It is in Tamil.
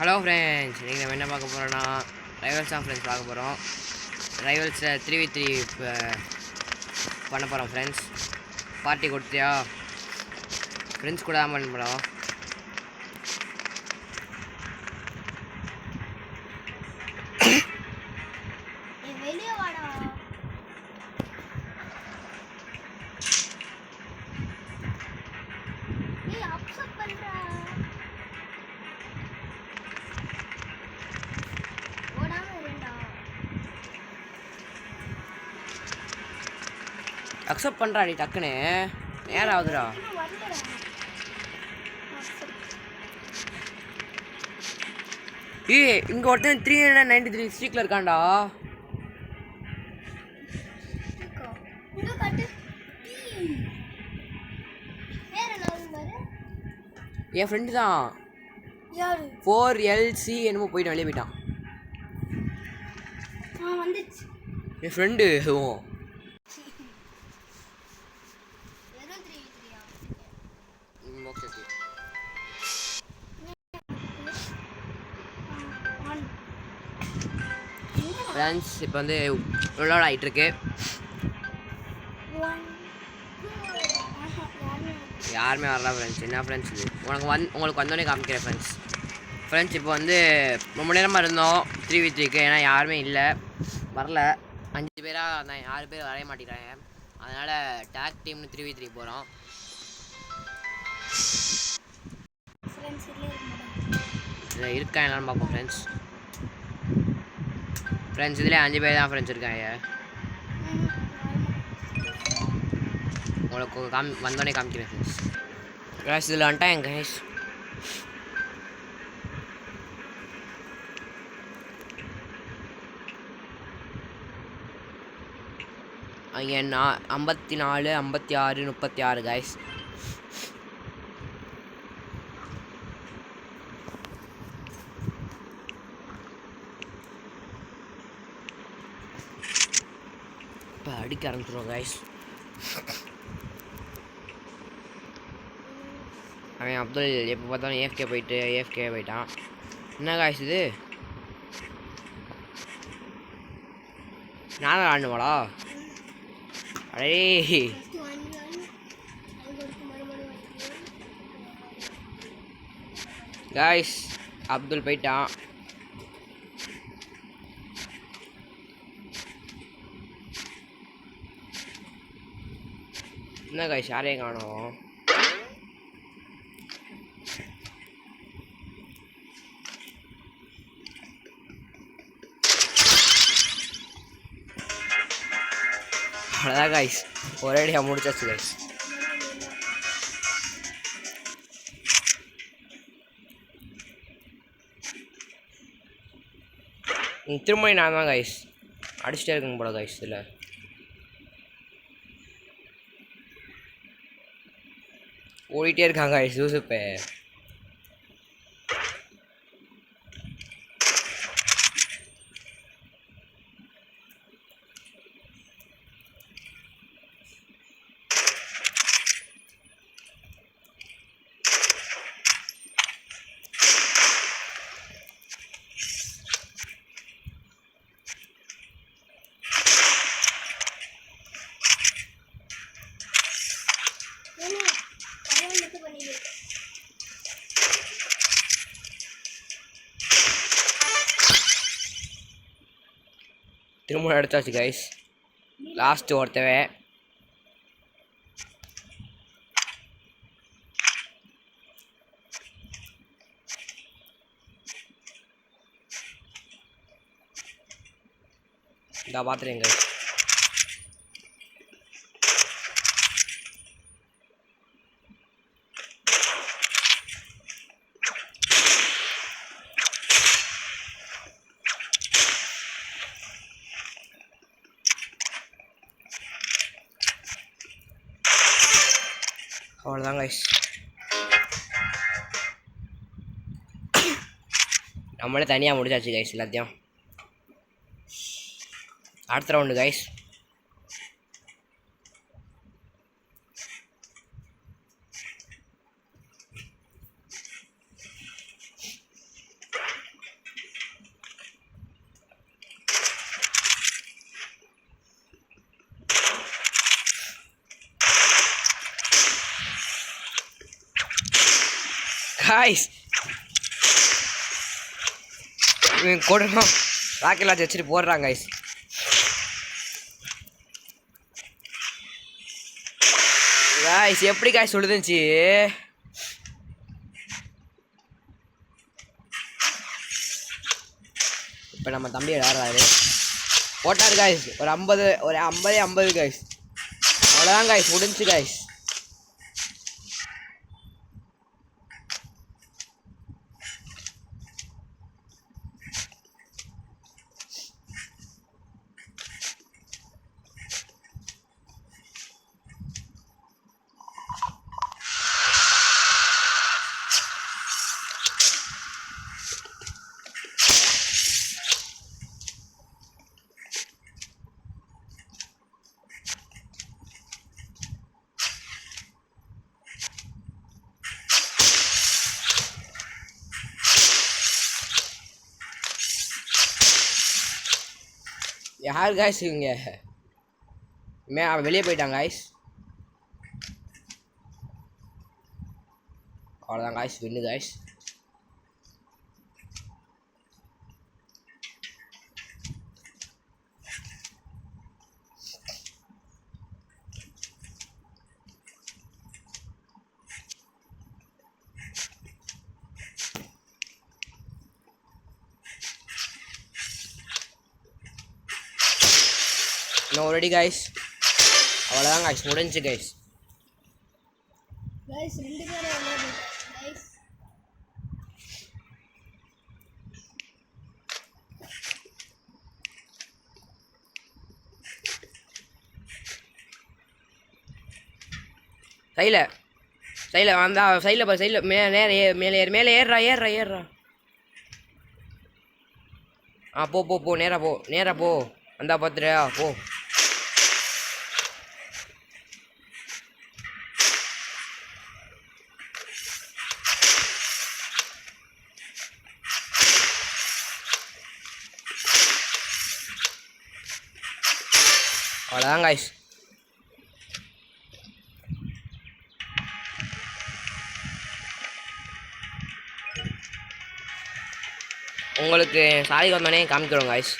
ஹலோ ஃப்ரெண்ட்ஸ், நீங்கள் நம்ம என்ன பார்க்க போகிறோன்னா ரைவல்ஸ் தான் ஃப்ரெண்ட்ஸ் பார்க்க போகிறோம். ரைவல்ஸில் 3v3 பண்ண போகிறோம் ஃப்ரெண்ட்ஸ். பார்ட்டி கொடுத்தியா? ஃப்ரெண்ட்ஸ் கூட தான் பண்ண போகிறோம். அக்செப்ட் பண்ணுறாடி டக்குன்னு, நேரம் ஆகுதுடா. இங்கே ஒருத்தன் 393 ஸ்ட்ரீக்கில் இருக்கான்டா. என் ஃப்ரெண்டு தான் 4LC என்னமோ போயிட்டு வெளியே போயிட்டான். என் ஃப்ரெண்டு ஃப்ரெண்ட்ஸ் இப்போ வந்து விளையாட ஆகிட்டுருக்கு. யாருமே வரல ஃப்ரெண்ட்ஸ். என்ன ஃப்ரெண்ட்ஸ் இது உங்களுக்கு வந்தோடனே காமிக்கிறேன் ஃப்ரெண்ட்ஸ். இப்போ வந்து ரொம்ப நேரமாக இருந்தோம் 3v3க்கு, ஏன்னா யாருமே இல்லை, வரல. 5 பேராக வந்தாங்க, 6 பேர் வரைய மாட்டேங்கிறாங்க. அதனால் டேக் டீம்னு 3v3 போகிறோம். இதில் இருக்கா என்னன்னு பார்ப்போம் ஃப்ரெண்ட்ஸ். இதில் 5 பேர் தான் ஃப்ரெண்ட்ஸ் இருக்காங்க. உங்களுக்கு வந்தோடனே காமிக்கிறேன் ஃப்ரெண்ட்ஸ். இதில் வந்துட்டான் கைஸ். அங்கே 54, 56, 36 கைஸ். இப்போ அடிக்க ஆரம்பிச்சிடுவோம் கைஸ். அவன் அப்துல் எப்போ பார்த்தாலும் ஏஎஃப்கே போயிட்டான். என்ன காய்ஸ் இது? நான் தான் ஆடணுமாடா? அடே காய்ஸ், அப்துல் போயிட்டான். என்ன காய்ஸ், யாரையும் காணோம். அவ்வளோதான் காய்ஸ், ஒரேடியாக முடிச்சாச்சு காய்ஸ். திரும்ப நான் தான் காய்ஸ் அடிச்சுட்டே இருக்குங்க போல காய்ஸ். இதில் ஓடிட்டே இருக்காங்க காய்ஸ் யூசுப்பே. திரும்ப எடுத்தாச்சு கைஸ். லாஸ்ட் ஒருத்தவே இந்த பார்த்துறேன் கைஸ். அவ்வளோதான் கைஸ், நம்மளே தனியாக முடிச்சாச்சு கைஸ் எல்லாத்தையும். அடுத்த ரவுண்டு கைஸ். காய்ஸ் கொடுறோம் ராக்கெட் லான்ச் வச்சுட்டு போடுறாங்க காய்ஸ். காய்ஸ் எப்படி காய்ஸ் சொல்லுதுச்சு. இப்போ நம்ம தம்பி விளையாடுறாரு. போட்டாரு காய்ஸ். ஒரு 50 காய்ஸ். அவ்வளோதான் காய்ஸ், முடிஞ்சு காய்ஸ். யார் காய்ஸ் இவங்க? வெளியே போயிட்டாங்க காய்ஸ். அவ்வளோதான் காய்ஸ், வின்னு காய்ஸ். இன்னும் ரெடி காய்ஸ். அவ்வளோதான் காய்ஸ், முடிஞ்சு காய்ஸ். சைடில் வந்தா சைடில் மேலே ஏறுறா. போ நேராக போ வந்தா பார்த்துறியா போ. அவ்வளோதான் காய்ஸ். உங்களுக்கு சாரி வந்தோடனே காமிக்கிறோம் காய்ஸ்.